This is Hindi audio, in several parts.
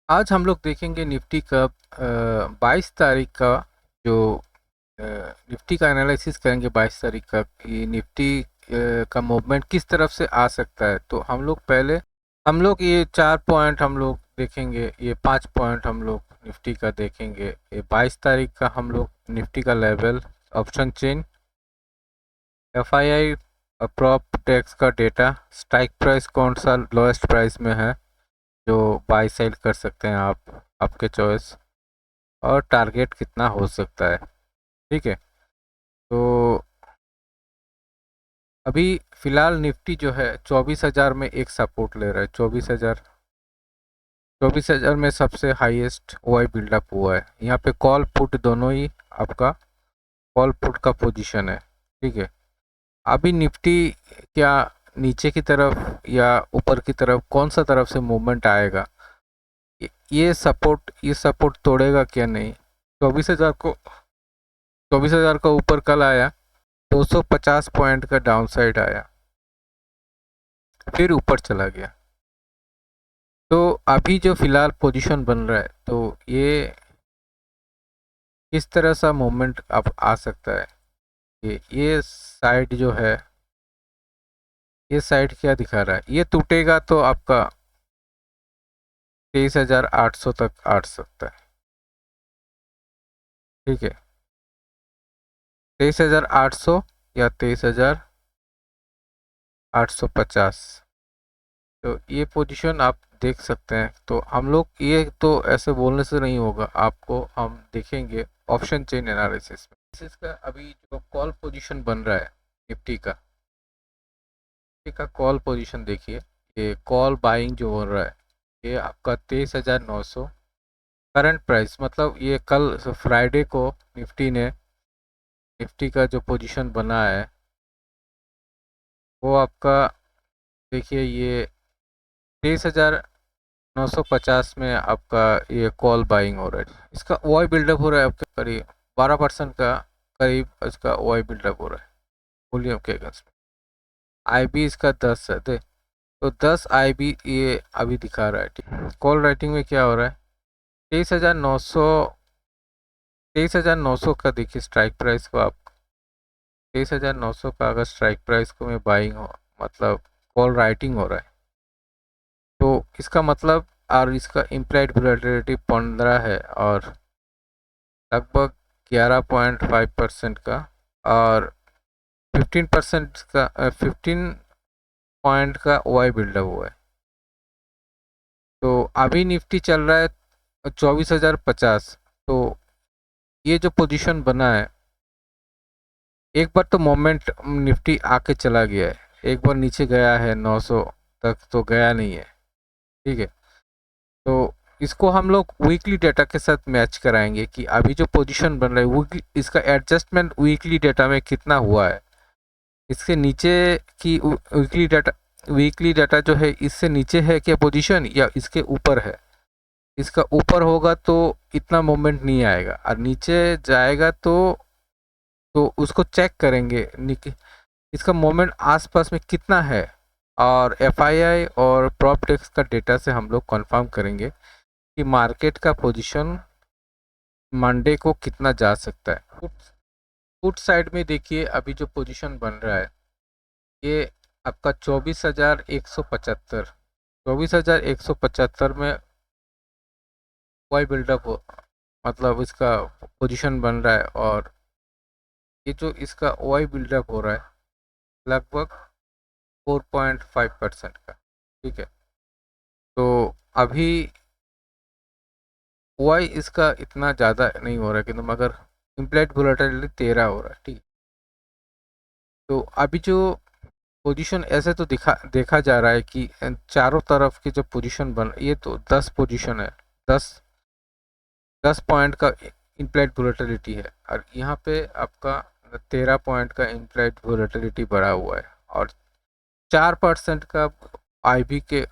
आज हम लोग देखेंगे निफ्टी का 22 तारीख का जो निफ्टी का एनालिसिस करेंगे 22 तारीख का कि निफ्टी का मूवमेंट किस तरफ से आ सकता है। तो हम लोग ये 4 पॉइंट हम लोग देखेंगे, ये 5 पॉइंट हम लोग निफ्टी का देखेंगे। ये 22 तारीख का हम लोग निफ्टी का level, option chain, FII prop tax का डेटा, स्ट्राइक प्राइस कौन सा लोएस्ट प्राइस में है जो बाई सेल कर सकते हैं आप, आपके चॉइस, और टारगेट कितना हो सकता है। ठीक है। तो अभी फिलहाल निफ्टी जो है 24,000 में एक सपोर्ट ले रहा है। 24,000 में सबसे हाईएस्ट वाई बिल्डअप हुआ है। यहाँ पे कॉल पुट दोनों ही आपका कॉल पुट का पोजीशन है। ठीक है। अभी निफ्टी क्या नीचे की तरफ या ऊपर की तरफ, कौन सा तरफ से मूवमेंट आएगा, ये सपोर्ट तोड़ेगा क्या नहीं। 24,000 को 24,000 का ऊपर कल आया, 250 पॉइंट का डाउनसाइड आया, फिर ऊपर चला गया। तो अभी जो फिलहाल पोजीशन बन रहा है, तो ये किस तरह सा मूवमेंट अब आ सकता है। ये साइड जो है, ये साइड क्या दिखा रहा है, ये टूटेगा तो आपका 23,800 तक आ सकता है। ठीक है। 23,800 या 23,850, तो ये पोजीशन आप देख सकते हैं। तो हम लोग ये तो ऐसे बोलने से नहीं होगा, आपको हम देखेंगे ऑप्शन चेन एनालिसिस में। इसका अभी जो कॉल पोजीशन बन रहा है निफ्टी का, निफ्टी का कॉल पोजीशन देखिए, ये कॉल बाइंग जो हो रहा है, ये आपका 23,900 करंट प्राइस, मतलब ये कल फ्राइडे को निफ्टी का जो पोजीशन बना है वो आपका, देखिए ये 23,950 में आपका ये कॉल बाइंग हो रहा है। इसका ओआई बिल्डअप हो रहा है आपके करीब 12% का करीब, इसका ओआई बिल्डअप हो रहा है वॉल्यूम के अगेंस्ट में। आईबी इसका 10 है दे, तो 10 आईबी ये अभी दिखा रहा है। ठीक, कॉल राइटिंग में क्या हो रहा है, 23,900 का देखिए स्ट्राइक प्राइस को आप, 23,900 का अगर स्ट्राइक प्राइस को मैं बाइंग हो, मतलब कॉल राइटिंग हो रहा है, तो इसका मतलब, और इसका इम्प्लाइड वोलेटिलिटी 15 है और लगभग 11.5% का, और 15% का 15 पॉइंट का वाई बिल्डअप हुआ है। तो अभी निफ्टी चल रहा है 24,050। तो ये जो पोजीशन बना है, एक बार तो मोमेंट निफ्टी आके चला गया है, एक बार नीचे गया है 900 तक, तो गया नहीं है। ठीक है। तो इसको हम लोग वीकली डेटा के साथ मैच कराएंगे कि अभी जो पोजीशन बन रहा है वो इसका एडजस्टमेंट वीकली डेटा में कितना हुआ है। इसके नीचे की वीकली डाटा जो है इससे नीचे है क्या पोजीशन, या इसके ऊपर है। इसका ऊपर होगा तो इतना मोमेंट नहीं आएगा, और नीचे जाएगा तो उसको चेक करेंगे इसका मोमेंट आसपास में कितना है, और एफआईआई और प्रॉपटेक्स का डेटा से हम लोग कंफर्म करेंगे कि मार्केट का पोजीशन मंडे को कितना जा सकता है। पुट साइड में देखिए अभी जो पोजीशन बन रहा है, ये आपका 24,175, 24,175 में वाई बिल्डअप हो, मतलब इसका पोजीशन बन रहा है, और ये जो इसका वाई बिल्डअप हो रहा है लगभग 4.5% का। ठीक है। तो अभी वाई इसका इतना ज़्यादा नहीं हो रहा है, किंतु मगर इम्प्लाइड वोलेटिलिटी 13 हो रहा है। ठीक। तो अभी जो पोजीशन ऐसे तो देखा जा रहा है कि चारों तरफ की जो पोजीशन बन, ये तो 10 पोजीशन है, 10 10 पॉइंट का इम्प्लाइड वोलेटिलिटी है, और यहाँ पे आपका 13 पॉइंट का इम्प्लाइड वोलेटिलिटी बढ़ा हुआ है, और 4% का आईबी के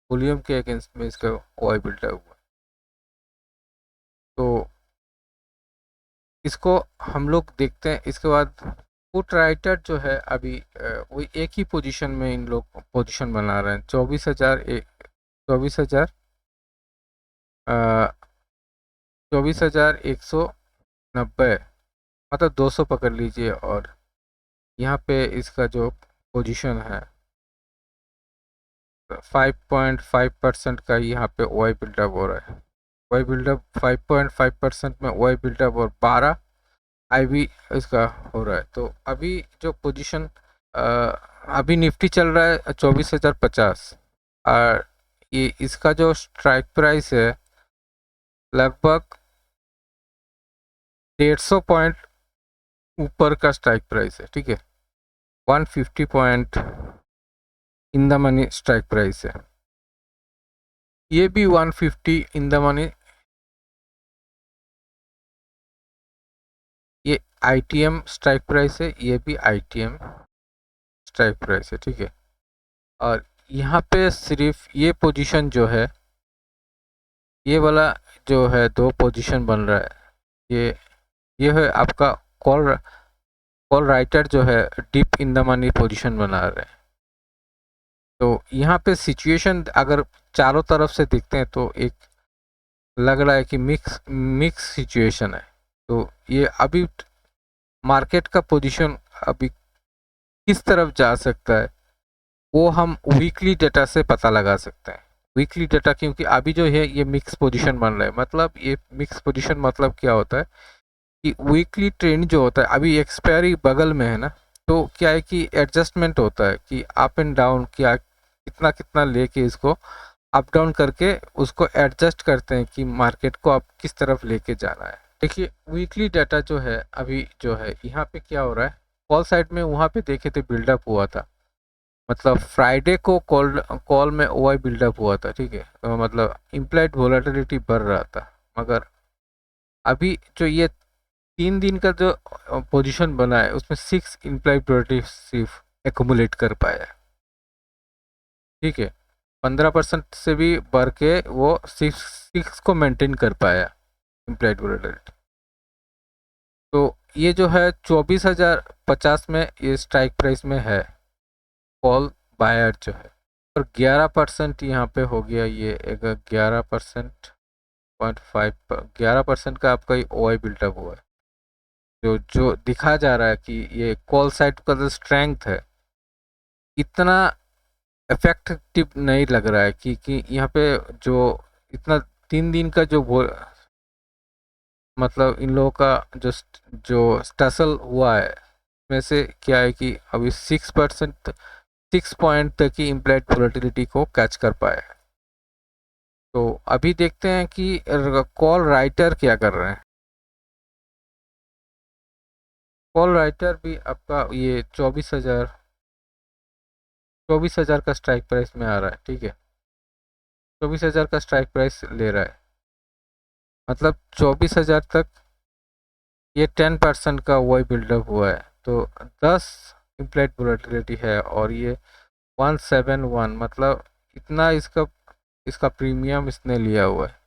वॉल्यूम के अगेंस्ट में इसका ओआई बिल्डअप हुआ। तो इसको हम लोग देखते हैं। इसके बाद पुट राइटर जो है अभी वो एक ही पोजीशन में इन लोग पोजीशन बना रहे हैं, 24,000 24,190 मतलब 200 पकड़ लीजिए। और यहाँ पे इसका जो पोजीशन है 5.5% का यहाँ पे वाई बिल्डअप हो रहा है। वाई बिल्डअप 5.5% में वाई बिल्डअप और 12 आईवी इसका हो रहा है। तो अभी जो पोजीशन अभी निफ्टी चल रहा है 24,050 और ये इसका जो स्ट्राइक प्राइस है लगभग 150 पॉइंट ऊपर का स्ट्राइक प्राइस है। ठीक है, 150 point in the money strike price है। ये भी 150 इन द मनी। ये आईटीएम स्ट्राइक प्राइस है, ये भी आईटीएम स्ट्राइक प्राइस है। ठीक है, और यहाँ पे सिर्फ ये पोजीशन जो है, ये वाला जो है दो पोजीशन बन रहा है, ये है आपका कॉल कॉल राइटर जो है deep in the money position बना रहे हैं। तो यहाँ पे सिचुएशन अगर चारों तरफ से देखते हैं तो एक लग रहा है कि मिक्स सिचुएशन है। तो ये अभी मार्केट का पोजीशन अभी किस तरफ जा सकता है वो हम वीकली डेटा से पता लगा सकते हैं। वीकली डेटा क्योंकि अभी जो है ये मिक्स पोजीशन बन रहा है। मतलब ये मिक्स पोजीशन मतलब क्या होता है कि वीकली ट्रेंड जो होता है, अभी एक्सपायरी बगल में है ना, तो क्या है कि एडजस्टमेंट होता है कि अप एंड डाउन क्या कितना कितना लेके इसको अप डाउन करके उसको एडजस्ट करते हैं कि मार्केट को अब किस तरफ लेके जाना है। देखिए वीकली डाटा जो है अभी जो है यहाँ पे क्या हो रहा है, कॉल साइड में वहाँ पे देखे थे बिल्डअप हुआ था। मतलब फ्राइडे को कॉल में ओआई बिल्डअप हुआ था। ठीक है, तो मतलब इम्प्लाइड वोलेटिलिटी बढ़ रहा था। मगर अभी जो ये 3 दिन का जो पोजीशन बना है उसमें 6 इम्प्लाइड वोलेटिलिटी सिर्फ एकुमुलेट कर पाया है। ठीक है, 15% से भी बढ़ के वो 6 को मेंटेन कर पाया इम्प्लाइड वोलेटिलिटी। तो ये जो है 24,050 में ये स्ट्राइक प्राइस में है कॉल बायर जो है। और 11% यहाँ पे हो गया, ये एक 11% 11% का आपका ये ओआई बिल्टअप हुआ है। जो जो दिखा जा रहा है कि ये कॉल साइड का जो स्ट्रेंथ है इतना इफेक्टिव नहीं लग रहा है कि यहाँ पे जो इतना 3 दिन का जो मतलब इन लोगों का जो स्टसल हुआ है में से क्या है कि अभी 6 पॉइंट तक की इम्प्लाइड वोलेटिलिटी को कैच कर पाया है। तो अभी देखते हैं कि कॉल राइटर क्या कर रहे हैं। कॉल राइटर भी आपका ये 24,000 का स्ट्राइक प्राइस में आ रहा है। ठीक है, 24,000 का स्ट्राइक प्राइस ले रहा है। मतलब 24,000 तक ये 10% का वही बिल्डअप हुआ है। तो 10 इम्प्लाइड वोलेटिलिटी है और ये 171 मतलब इतना इसका इसका प्रीमियम इसने लिया हुआ है।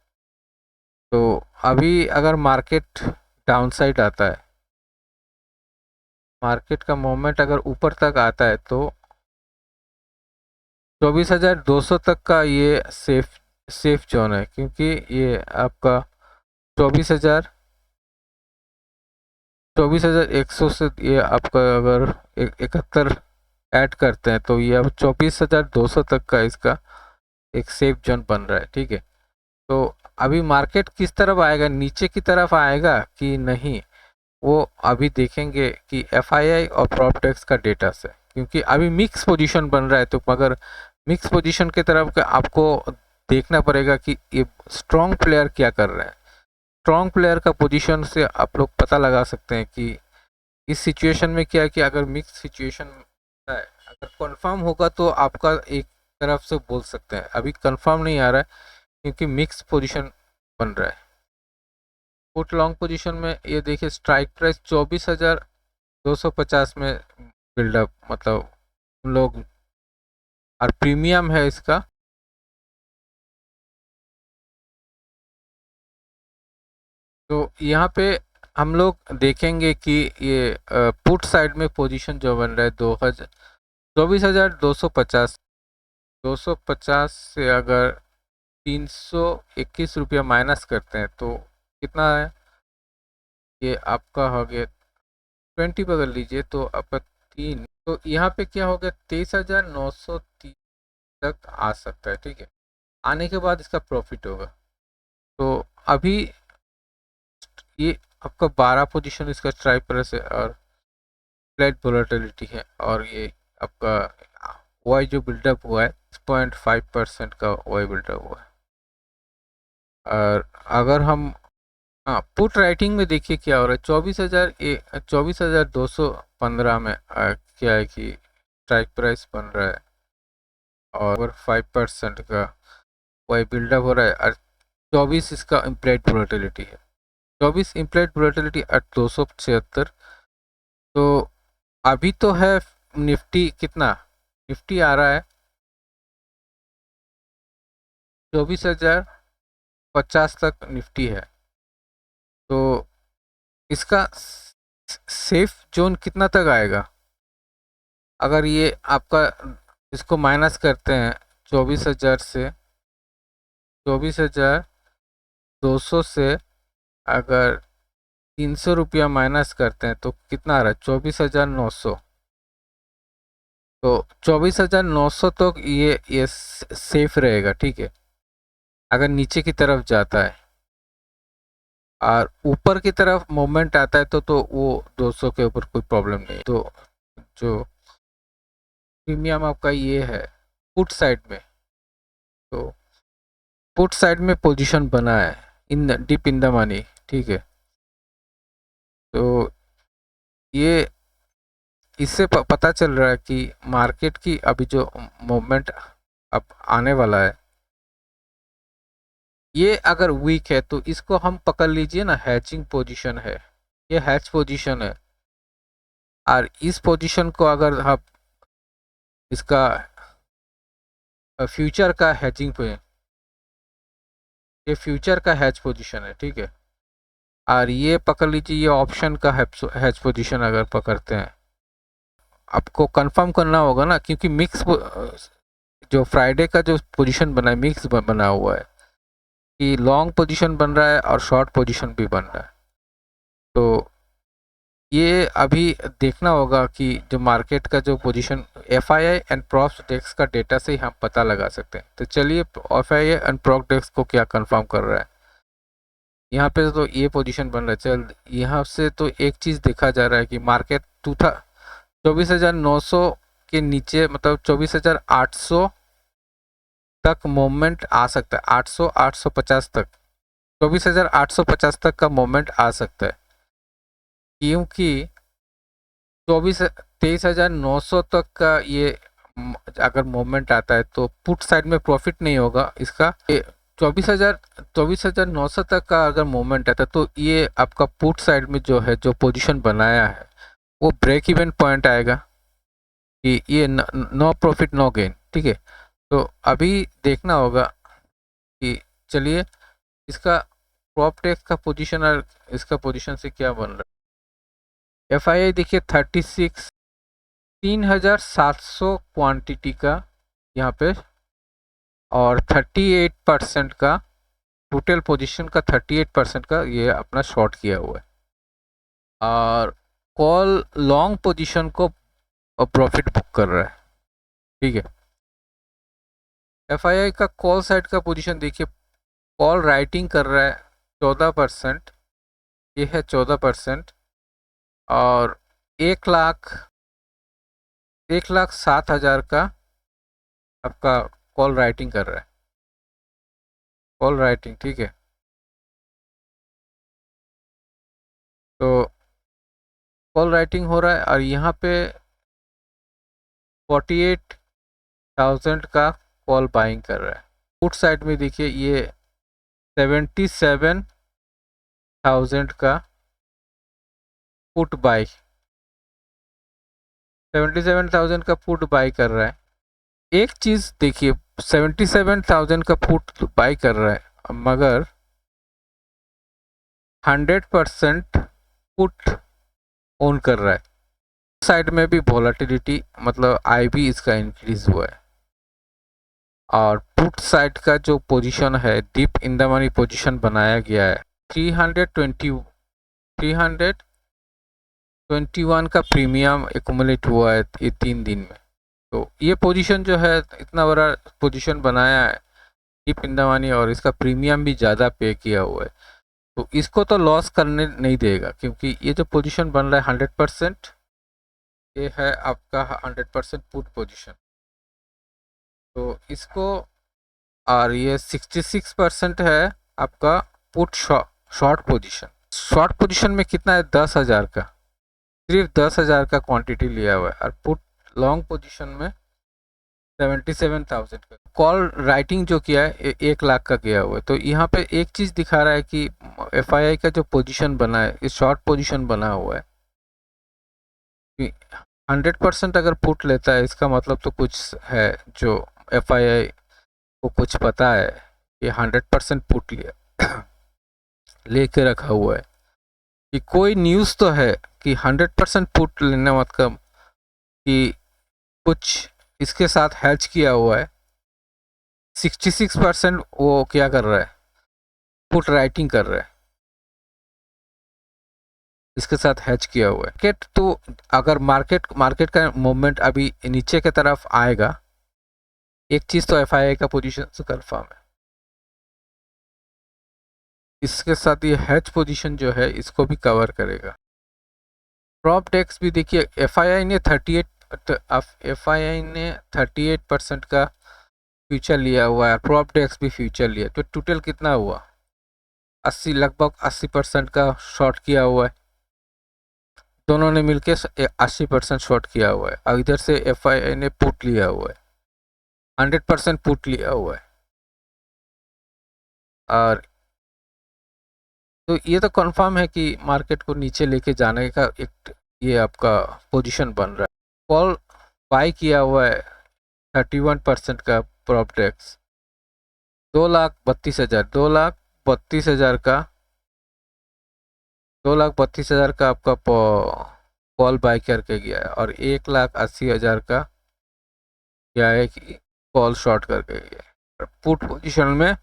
तो अभी अगर मार्केट डाउनसाइड आता है, मार्केट का मोमेंट अगर ऊपर तक आता है तो 24,200 तक का ये सेफ जोन है। क्योंकि ये आपका 24,000 24,100 से ये आपका अगर 71 ऐड करते हैं तो ये अब 24,200 तक का इसका एक सेफ जोन बन रहा है। ठीक है, तो अभी मार्केट किस तरफ आएगा, नीचे की तरफ आएगा कि नहीं, वो अभी देखेंगे कि एफआईआई और प्रॉपटेक्स का डेटा से। क्योंकि अभी मिक्स पोजीशन बन रहा है, तो मगर मिक्स पोजीशन की तरफ आपको देखना पड़ेगा कि ये स्ट्रॉन्ग प्लेयर क्या कर रहे हैं। स्ट्रॉन्ग प्लेयर का पोजीशन से आप लोग पता लगा सकते हैं कि इस सिचुएशन में क्या है कि अगर मिक्स सिचुएशन है, अगर कंफर्म होगा तो आपका एक तरफ से बोल सकते हैं। अभी कंफर्म नहीं आ रहा है क्योंकि मिक्स पोजीशन बन रहा है। पुट लॉन्ग पोजीशन में ये देखिए स्ट्राइक प्राइस 24,250 में बिल्डअप मतलब उन लोग और प्रीमियम है इसका। तो यहाँ पे हम लोग देखेंगे कि ये पुट साइड में पोजीशन जो बन रहा है 24,250 250 से अगर ₹321 माइनस करते हैं तो कितना है, ये आपका हो गया 20 बदल लीजिए तो आपका 3, तो यहाँ पे क्या हो गया 23,930 तक आ सकता है। ठीक है, आने के बाद इसका प्रॉफिट होगा। तो अभी ये आपका 12 पोजीशन इसका स्ट्राइक प्राइस है और फ्लैट वोलेटिलिटी है, और ये आपका वाई जो बिल्डअप हुआ है 6.5% का वाई बिल्डअप हुआ है। और अगर हम हाँ पुट राइटिंग में देखिए क्या हो रहा है, 24,215 में क्या है कि स्ट्राइक प्राइस बन रहा है और 5% का वाई बिल्डअप हो रहा है, और 24 इसका इम्प्लाइड वोलेटिलिटी है, 24 इम्प्लाइड वोलेटिलिटी 276। तो अभी तो है निफ्टी कितना, निफ्टी आ रहा है 24,050 तक निफ्टी है। तो इसका सेफ जोन कितना तक आएगा, अगर ये आपका इसको माइनस करते हैं 24,000 से, 24,200 से अगर 300 रुपया माइनस करते हैं तो कितना आ रहा है 24,900। तो 24,900 तक ये सेफ रहेगा। ठीक है, अगर नीचे की तरफ जाता है और ऊपर की तरफ मूवमेंट आता है तो वो 200 के ऊपर कोई प्रॉब्लम नहीं। तो जो प्रीमियम आपका ये है पुट साइड में, तो पुट साइड में पोजीशन बना है इन डीप इन द मनी। ठीक है, तो ये इससे पता चल रहा है कि मार्केट की अभी जो मूवमेंट अब आने वाला है, ये अगर वीक है तो इसको हम पकड़ लीजिए ना, हैचिंग पोजीशन है, ये हैच पोजीशन है। और इस पोजीशन को अगर आप इसका फ्यूचर का हैचिंग पे, ये फ्यूचर का हैच पोजीशन है। ठीक है, और ये पकड़ लीजिए ये ऑप्शन का हैच पोजीशन अगर पकड़ते हैं, आपको कंफर्म करना होगा ना, क्योंकि मिक्स जो फ्राइडे का जो पोजीशन बना है मिक्स बना हुआ है कि लॉन्ग पोजीशन बन रहा है और शॉर्ट पोजीशन भी बन रहा है। तो ये अभी देखना होगा कि जो मार्केट का जो position FII and props desk का डेटा से ही हम पता लगा सकते हैं। तो चलिए एफआईआई एंड प्रॉप डेस्क को क्या कंफर्म कर रहा है, यहाँ पे तो ये पोजीशन बन रहा है। चल यहाँ से तो एक चीज़ देखा जा रहा है कि मार्केट 24,900 के नीचे, मतलब 24,800 तक मूवमेंट आ सकता है, 800 850 तक, 24,850 तक का मूवमेंट आ सकता है, क्योंकि 23,900 तक का ये अगर मूवमेंट आता है तो पुट साइड में प्रॉफिट नहीं होगा इसका। 24,900 तक का अगर मूवमेंट आता है तो ये आपका पुट साइड में जो है जो पोजीशन बनाया है वो ब्रेक इवन पॉइंट आएगा कि ये नो प्रॉफिट नो गेन। ठीक है, तो अभी देखना होगा कि चलिए इसका प्रॉप टेक्स का पोजीशन और इसका पोजीशन से क्या बन रहा है। एफआईआई देखिए 3,700 क्वांटिटी का यहाँ पे, और 38% का टोटल पोजीशन का 38% का ये अपना शॉर्ट किया हुआ है, और कॉल लॉन्ग पोजीशन को प्रॉफिट बुक कर रहा है। ठीक है, एफआईआई का कॉल साइड का पोजीशन देखिए, कॉल राइटिंग कर रहा है 14%, ये है 14%, और 1,07,000 का आपका कॉल राइटिंग कर रहा है, कॉल राइटिंग। ठीक है, तो कॉल राइटिंग हो रहा है और यहाँ पे 48,000 का कॉल बाइंग कर रहा है। पुट साइड में देखिए ये 77,000 का पुट बाई, 77,000 का पुट बाई कर रहा है। एक चीज़ देखिए 77,000 का पुट बाई कर रहा है, मगर 100% पुट ओन कर रहा है। साइड में भी वोलेटिलिटी मतलब आई भी इसका इंक्रीज हुआ है, और पुट साइड का जो पोजीशन है deep in the money position बनाया गया है 321 का प्रीमियम एक्यूमुलेट हुआ है ये 3 दिन में। तो ये पोजीशन जो है इतना बड़ा पोजीशन बनाया है डीप इन द मनी और इसका प्रीमियम भी ज़्यादा पे किया हुआ है, तो इसको तो लॉस करने नहीं देगा क्योंकि ये जो पोजीशन बन रहा है 100%, ये है आपका 100% पुट पोजीशन। तो इसको और ये 66% है आपका put short position. Short position में कितना है 10,000 का, सिर्फ 10,000 का क्वांटिटी लिया हुआ है और पुट लॉन्ग पोजीशन में 77,000 का। कॉल राइटिंग जो किया है 1 लाख का किया हुआ है। तो यहाँ पे एक चीज़ दिखा रहा है कि FII का जो पोजीशन बना है, इस शॉर्ट पोजीशन बना हुआ है, 100% अगर पुट लेता है इसका मतलब तो कुछ है, जो FII को कुछ पता है कि 100% पुट लिया लेके रखा हुआ है कि कोई न्यूज़ तो है कि 100% पुट लेने मतलब कि कुछ इसके साथ हैच किया हुआ है। 66% वो क्या कर रहा है, पुट राइटिंग कर रहा है, इसके साथ हैच किया हुआ है। मार्केट तो अगर मार्केट का मूवमेंट अभी नीचे की तरफ आएगा, एक चीज़ तो FII का पोजीशन से कंफर्म है, इसके साथ ये हैच पोजीशन जो है इसको भी कवर करेगा। प्रॉप डेक्स भी देखिए FII ने 38% का फ्यूचर लिया हुआ है, प्रॉप डेक्स भी फ्यूचर लिया, तो टोटल कितना हुआ 80, लगभग 80% का शॉर्ट किया हुआ है। दोनों ने मिलके 80% शॉर्ट किया हुआ है और इधर से FII ने पुट लिया हुआ है, 100% पुट लिया हुआ है। और तो ये तो कंफर्म है कि मार्केट को नीचे लेके जाने का एक ये आपका पोजीशन बन रहा है। कॉल बाई किया हुआ है 31% का प्रॉप डेक्स 2,32,000 का 2,32,000 का आपका कॉल बाई करके गया है और 1,80,000 का क्या है कि कॉल शॉर्ट करके गया है पुट पोजीशन में।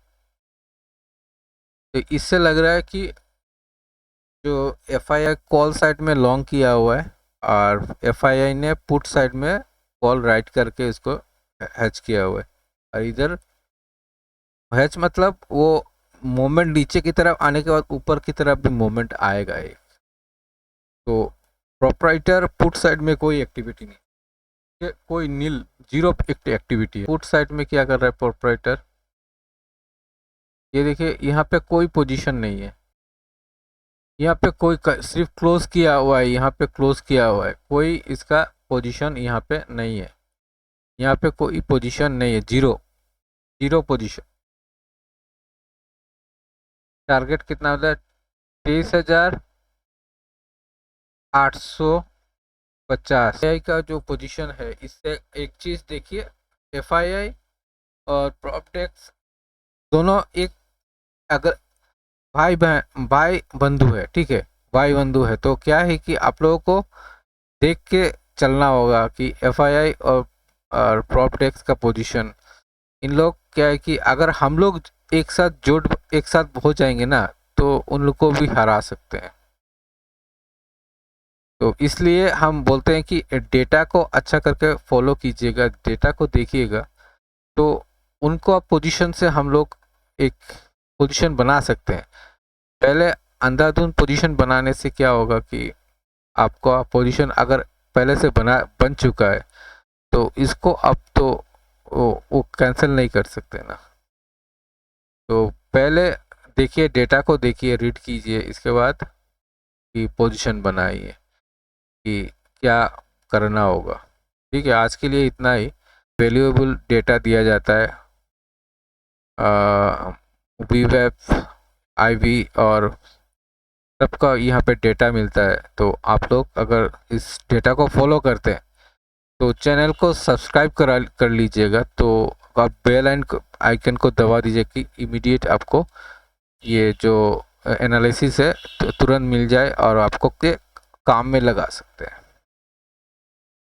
तो इससे लग रहा है कि जो FII कॉल साइड में लॉन्ग किया हुआ है और FII ने पुट साइड में कॉल राइट करके इसको हैच किया हुआ है। और इधर हैच मतलब वो मोमेंट नीचे की तरफ आने के बाद ऊपर की तरफ भी मोमेंट आएगा एक। तो प्रोप्राइटर पुट साइड में कोई एक्टिविटी नहीं, कोई नील जीरो एक्टिविटी है। पुट साइड में क्या कर रहा है प्रोप्राइटर, ये देखिए यहाँ पे कोई पोजीशन नहीं है, यहाँ पे कोई सिर्फ क्लोज किया हुआ है, यहाँ पे क्लोज किया हुआ है, कोई इसका पोजीशन यहाँ पे नहीं है, यहाँ पे कोई पोजीशन नहीं है, जीरो पोजीशन। टारगेट कितना होता है 23,850। FII का जो पोजीशन है इससे एक चीज़ देखिए, FII और प्रॉपटेक्स दोनों एक अगर भाई बंधु है, ठीक है, भाई बंधु है, तो क्या है कि आप लोगों को देख के चलना होगा कि FII और प्रॉपटेक्स का पोजीशन, इन लोग क्या है कि अगर हम लोग एक साथ हो जाएंगे ना तो उन लोग को भी हरा सकते हैं। तो इसलिए हम बोलते हैं कि डेटा को अच्छा करके फॉलो कीजिएगा, डेटा को देखिएगा, तो उनको आप पोजीशन से हम लोग एक पोजीशन बना सकते हैं। पहले अंधाधुंध पोजीशन बनाने से क्या होगा कि आपका पोजीशन अगर पहले से बन चुका है तो इसको अब तो वो कैंसिल नहीं कर सकते ना। तो पहले देखिए, डेटा को देखिए, रीड कीजिए, इसके बाद कि पोजीशन बनाइए कि क्या करना होगा। ठीक है, आज के लिए इतना ही। वैल्यूएबल डेटा दिया जाता है VWAP, IV और सबका यहाँ पे डेटा मिलता है। तो आप लोग अगर इस डेटा को फॉलो करते हैं तो चैनल को सब्सक्राइब कर लीजिएगा, तो आप बेल आइकन को दबा दीजिए कि इमीडिएट आपको ये जो एनालिसिस है तुरंत मिल जाए और आपको के काम में लगा सकते हैं।